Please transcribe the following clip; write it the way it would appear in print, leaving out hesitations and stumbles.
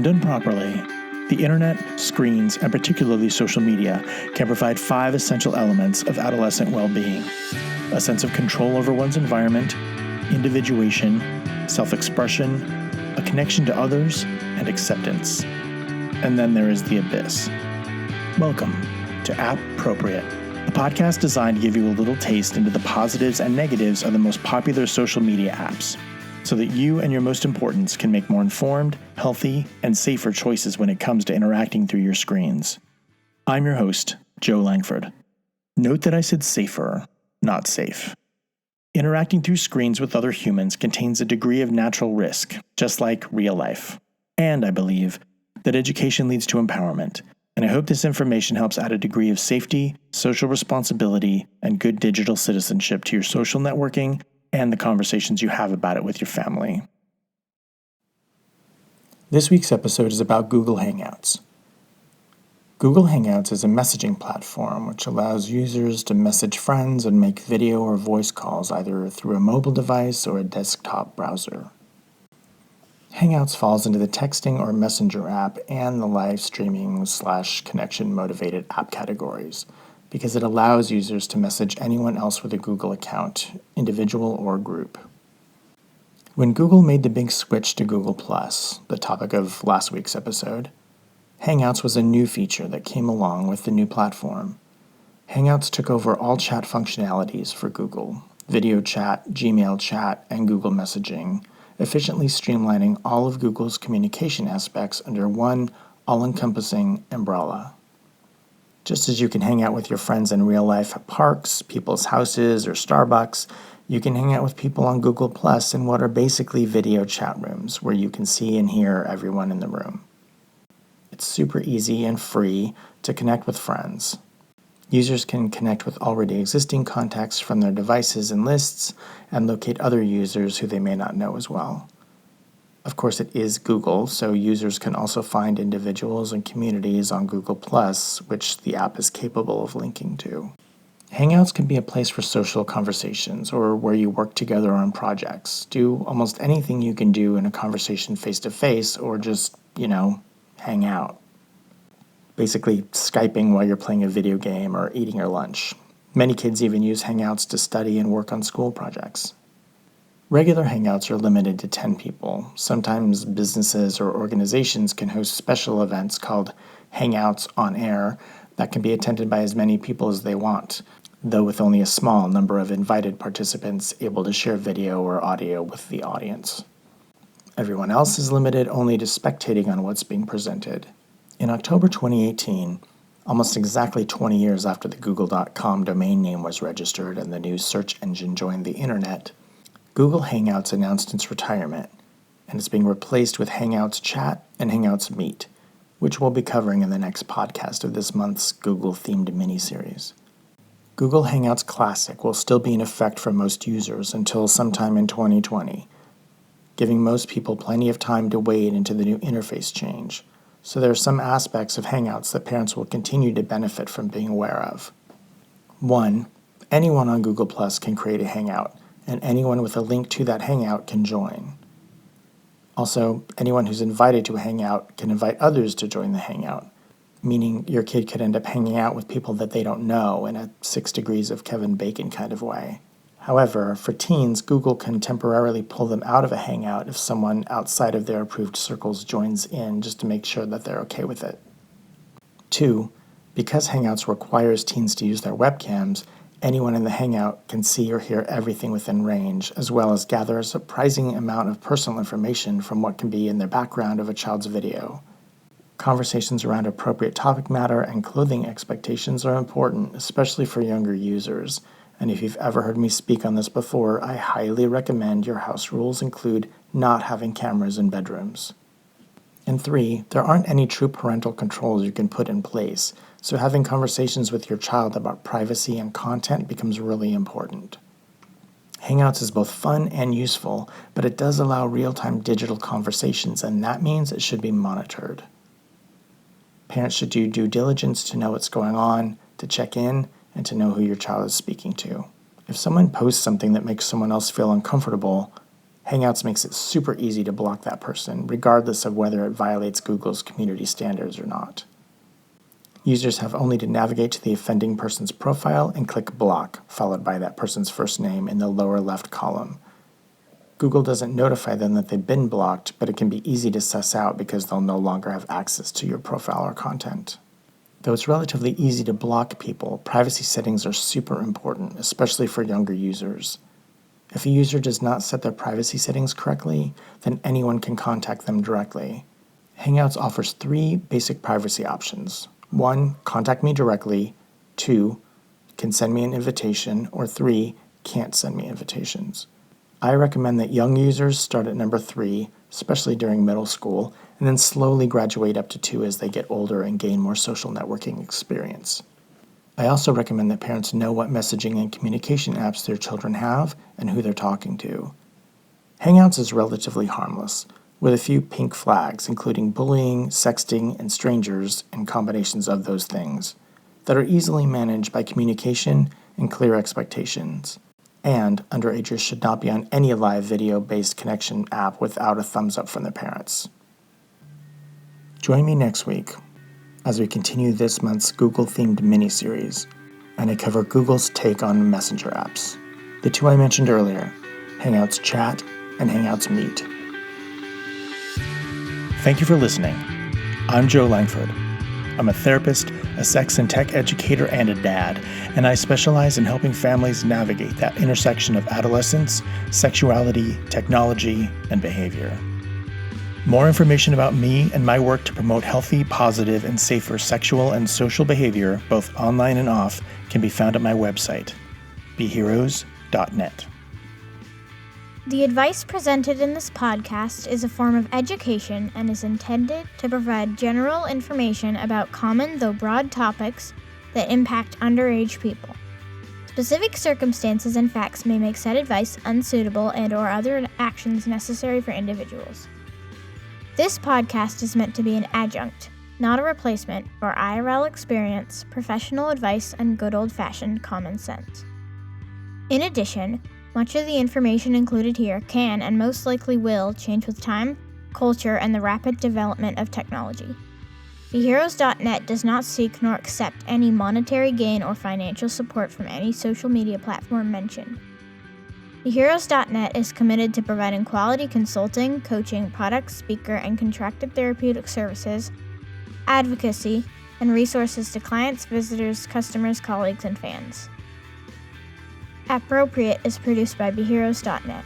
When done properly, the internet, screens, and particularly social media can provide 5 essential elements of adolescent well-being: a sense of control over one's environment, individuation, self-expression, a connection to others, and acceptance. And then there is the abyss. Welcome to App-Propriate, a podcast designed to give you a little taste into the positives and negatives of the most popular social media apps, so that you and your most importants can make more informed, healthy, and safer choices when it comes to interacting through your screens. I'm your host, Joe Langford. Note that I said safer, not safe. Interacting through screens with other humans contains a degree of natural risk, just like real life. And I believe that education leads to empowerment, and I hope this information helps add a degree of safety, social responsibility, and good digital citizenship to your social networking and the conversations you have about it with your family. This week's episode is about Google Hangouts. Google Hangouts is a messaging platform which allows users to message friends and make video or voice calls either through a mobile device or a desktop browser. Hangouts falls into the texting or messenger app and the live streaming / connection motivated app categories, because it allows users to message anyone else with a Google account, individual or group. When Google made the big switch to Google+, the topic of last week's episode, Hangouts was a new feature that came along with the new platform. Hangouts took over all chat functionalities for Google: video chat, Gmail chat, and Google messaging, efficiently streamlining all of Google's communication aspects under one all-encompassing umbrella. Just as you can hang out with your friends in real life at parks, people's houses, or Starbucks, you can hang out with people on Google Plus in what are basically video chat rooms where you can see and hear everyone in the room. It's super easy and free to connect with friends. Users can connect with already existing contacts from their devices and lists and locate other users who they may not know as well. Of course, it is Google, so users can also find individuals and communities on Google+, which the app is capable of linking to. Hangouts can be a place for social conversations or where you work together on projects. Do almost anything you can do in a conversation face-to-face or just, hang out. Basically, Skyping while you're playing a video game or eating your lunch. Many kids even use Hangouts to study and work on school projects. Regular Hangouts are limited to 10 people. Sometimes businesses or organizations can host special events called Hangouts on Air that can be attended by as many people as they want, though with only a small number of invited participants able to share video or audio with the audience. Everyone else is limited only to spectating on what's being presented. In October 2018, almost exactly 20 years after the Google.com domain name was registered and the new search engine joined the internet, Google Hangouts announced its retirement, and it's being replaced with Hangouts Chat and Hangouts Meet, which we'll be covering in the next podcast of this month's Google-themed mini-series. Google Hangouts Classic will still be in effect for most users until sometime in 2020, giving most people plenty of time to wade into the new interface change, so there are some aspects of Hangouts that parents will continue to benefit from being aware of. 1. Anyone on Google Plus can create a Hangout, and anyone with a link to that Hangout can join. Also, anyone who's invited to a Hangout can invite others to join the Hangout, meaning your kid could end up hanging out with people that they don't know in a 6 Degrees of Kevin Bacon kind of way. However, for teens, Google can temporarily pull them out of a Hangout if someone outside of their approved circles joins in, just to make sure that they're okay with it. 2. Because Hangouts requires teens to use their webcams, anyone in the Hangout can see or hear everything within range, as well as gather a surprising amount of personal information from what can be in the background of a child's video. Conversations around appropriate topic matter and clothing expectations are important, especially for younger users. And if you've ever heard me speak on this before, I highly recommend your house rules include not having cameras in bedrooms. And 3, there aren't any true parental controls you can put in place, so having conversations with your child about privacy and content becomes really important. Hangouts is both fun and useful, but it does allow real-time digital conversations, and that means it should be monitored. Parents should do due diligence to know what's going on, to check in, and to know who your child is speaking to. If someone posts something that makes someone else feel uncomfortable, Hangouts makes it super easy to block that person, regardless of whether it violates Google's community standards or not. Users have only to navigate to the offending person's profile and click Block, followed by that person's first name in the lower left column. Google doesn't notify them that they've been blocked, but it can be easy to suss out because they'll no longer have access to your profile or content. Though it's relatively easy to block people, privacy settings are super important, especially for younger users. If a user does not set their privacy settings correctly, then anyone can contact them directly. Hangouts offers 3 basic privacy options. 1. Contact me directly. 2. Can send me an invitation. Or 3. Can't send me invitations. I recommend that young users start at number 3, especially during middle school, and then slowly graduate up to 2 as they get older and gain more social networking experience. I also recommend that parents know what messaging and communication apps their children have and who they're talking to. Hangouts is relatively harmless, with a few pink flags, including bullying, sexting, and strangers, and combinations of those things, that are easily managed by communication and clear expectations. And underagers should not be on any live video-based connection app without a thumbs up from their parents. Join me next week as we continue this month's Google-themed mini-series, and I cover Google's take on messenger apps. The 2 I mentioned earlier, Hangouts Chat and Hangouts Meet. Thank you for listening. I'm Joe Langford. I'm a therapist, a sex and tech educator, and a dad, and I specialize in helping families navigate that intersection of adolescence, sexuality, technology, and behavior. More information about me and my work to promote healthy, positive, and safer sexual and social behavior, both online and off, can be found at my website, beheroes.net. The advice presented in this podcast is a form of education and is intended to provide general information about common though broad topics that impact underage people. Specific circumstances and facts may make said advice unsuitable and/or other actions necessary for individuals. This podcast is meant to be an adjunct, not a replacement, for IRL experience, professional advice, and good old-fashioned common sense. In addition, much of the information included here can and most likely will change with time, culture, and the rapid development of technology. BeHeroes.net does not seek nor accept any monetary gain or financial support from any social media platform mentioned. BeHeroes.net is committed to providing quality consulting, coaching, product, speaker, and contracted therapeutic services, advocacy, and resources to clients, visitors, customers, colleagues, and fans. Appropriate is produced by BeHeroes.net.